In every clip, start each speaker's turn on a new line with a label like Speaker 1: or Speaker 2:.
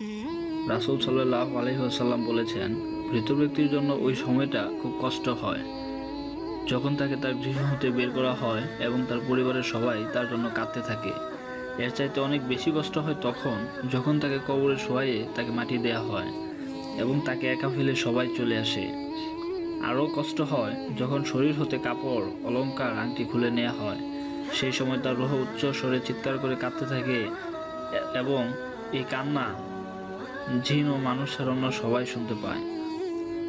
Speaker 1: রাসূল সাল্লাল্লাহু আলাইহি ওয়াসাল্লাম বলেছেন, মৃত ব্যক্তির জন্য ওই সময়টা খুব কষ্ট হয় যখন তাকে তার গৃহ হতে বের করা হয় এবং তার পরিবারের সবাই তার জন্য কাঁদতে থাকে। এর চাইতে অনেক বেশি কষ্ট হয় তখন যখন তাকে কবরে শোয়াইয়ে তাকে মাটি দেয়া হয় এবং তাকে একা ফেলে সবাই চলে আসে। আরও কষ্ট হয় যখন শরীর হতে কাপড়, অলংকার, আংটি খুলে নেওয়া হয়। সেই সময় তার রূহ উচ্চ স্বরে চিৎকার করে কাঁদতে থাকে এবং এই কান্না জিন ও মানুষ ছাড়া অন্য সবাই শুনতে পায়।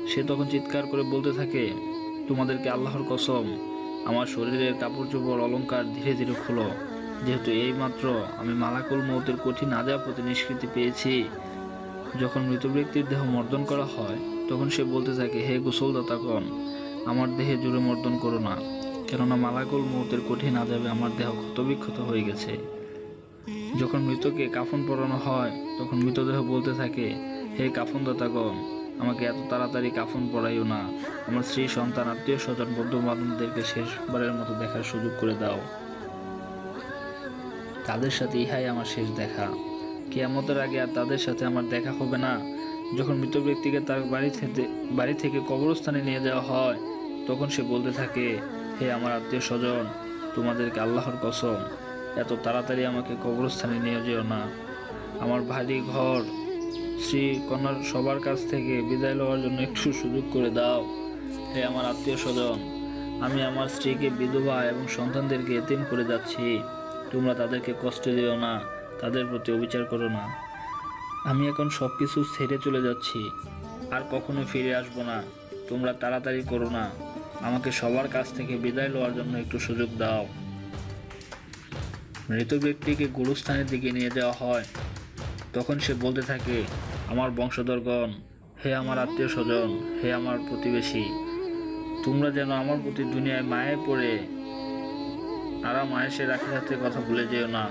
Speaker 1: সে তখন চিৎকার করে বলতে থাকে, তোমাদেরকে আল্লাহর কসম, আমার শরীরের কাপড় চোপড় অলংকার ধীরে ধীরে খোলো, যেহেতু এই মাত্র আমি মালাকুল মউতের কঠিন আযাব হতে নিষ্কৃতি পেয়েছি। যখন মৃত ব্যক্তির দেহ মর্দন করা হয় তখন সে বলতে থাকে, হে গোসলদাতাগণ, আমার দেহে জুড়ে মর্দন করো না, কেননা মালাকুল মউতের কঠিন আযাবে আমার দেহ ক্ষতবিক্ষত হয়ে গেছে। যখন মৃতকে কাফন পরানো হয় তখন মৃতদেহ বলতে থাকে, হে কাফনদাতাগণ, আমাকে এত তাড়াতাড়ি কাফন পরাইও না, আমার স্ত্রী, সন্তান, আত্মীয় স্বজন, বন্ধু বান্ধবদেরকে শেষবারের মতো দেখার সুযোগ করে দাও। তাদের সাথে ইহাই আমার শেষ দেখা। কিয়ামতের আগে আর তাদের সাথে আমার দেখা হবে না। যখন মৃত ব্যক্তিকে তার বাড়ি থেকে কবরস্থানে নিয়ে যাওয়া হয় তখন সে বলতে থাকে, হে আমার আত্মীয় স্বজন, তোমাদেরকে আল্লাহর কসম, এত তাড়াতাড়ি আমাকে কবরস্থানে নিয়ে যেও না। আমার বাড়ি ঘর, স্ত্রী, কন্যার সবার কাছ থেকে বিদায় লওয়ার জন্য একটু সুযোগ করে দাও। হে আমার আত্মীয় স্বজন, আমি আমার স্ত্রীকে বিধবা এবং সন্তানদেরকে এতিম করে যাচ্ছি, তোমরা তাদেরকে কষ্ট দিও না, তাদের প্রতি অবিচার করো না। আমি এখন সবকিছু ছেড়ে চলে যাচ্ছি, আর কখনো ফিরে আসবো না, তোমরা তাড়াতাড়ি করো না, আমাকে সবার কাছ থেকে বিদায় লওয়ার জন্য একটু সুযোগ দাও। মৃত ব্যক্তিকে গুরুস্থানের দিকে নিয়ে যাওয়া হয় তখন সে বলতে থাকে, আমার বংশধরগণ, হে আমার আত্মীয় স্বজন, হে আমার প্রতিবেশী, তোমরা যেন আমার প্রতি দুনিয়ায় মায়ে পড়ে আরাম আয়েশের আখিরাতের কথা ভুলে যেও না।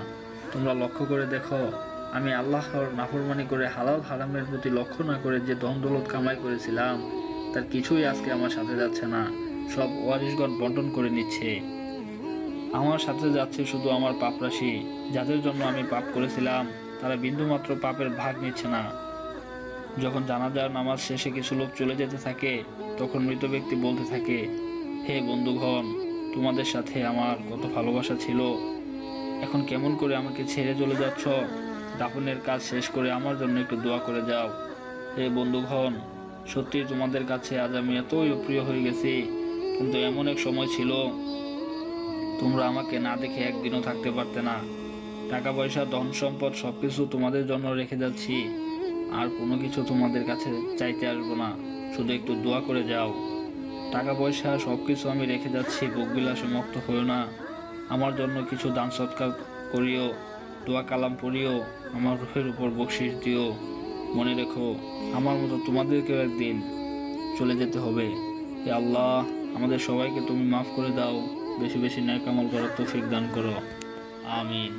Speaker 1: তোমরা লক্ষ্য করে দেখো, আমি আল্লাহর নাফরমানি করে হালাল হারামের প্রতি লক্ষ্য না করে যে ধন দৌলত কামাই করেছিলাম তার কিছুই আজকে আমার সাথে যাচ্ছে না, সব ওয়ারিশগণ বন্টন করে নিচ্ছে। আমার সাথে যাচ্ছে শুধু আমার পাপ রাশি। যাদের জন্য আমি পাপ করেছিলাম তারা বিন্দুমাত্র পাপের ভাগ নিচ্ছে না। যখন জানাজার নামাজ শেষে কিছু লোক চলে যেতে থাকে তখন মৃত ব্যক্তি বলতে থাকে, হে বন্ধুগণ, তোমাদের সাথে আমার কত ভালোবাসা ছিল, এখন কেমন করে আমাকে ছেড়ে চলে যাচ্ছ? দাফনের কাজ শেষ করে আমার জন্য একটু দোয়া করে যাও। হে বন্ধুগণ, সত্যি তোমাদের কাছে আজ আমি এতই প্রিয় হয়ে গেছি, কিন্তু এমন এক সময় ছিল তোমরা আমাকে না দেখে একদিনও থাকতে পারতে না। টাকা পয়সা, ধন সম্পদ সবকিছু তোমাদের জন্য রেখে যাচ্ছি, আর কোনো কিছু তোমাদের কাছে চাইতে আসবো না, শুধু একটু দোয়া করে যাও। টাকা পয়সা সবকিছু আমি রেখে যাচ্ছি, ভোগবিলাসে মুক্ত হইও না, আমার জন্য কিছু দান সৎকার করিও, দোয়া কালাম পড়িও, আমার রূহের উপর বকশিশ দিও। মনে রেখো, আমার মতো তোমাদেরকেও একদিন চলে যেতে হবে। হে আল্লাহ, আমাদের সবাইকে তুমি মাফ করে দাও, বেশি বেশি নেক আমল করার তৌফিক দান করো। আমিন।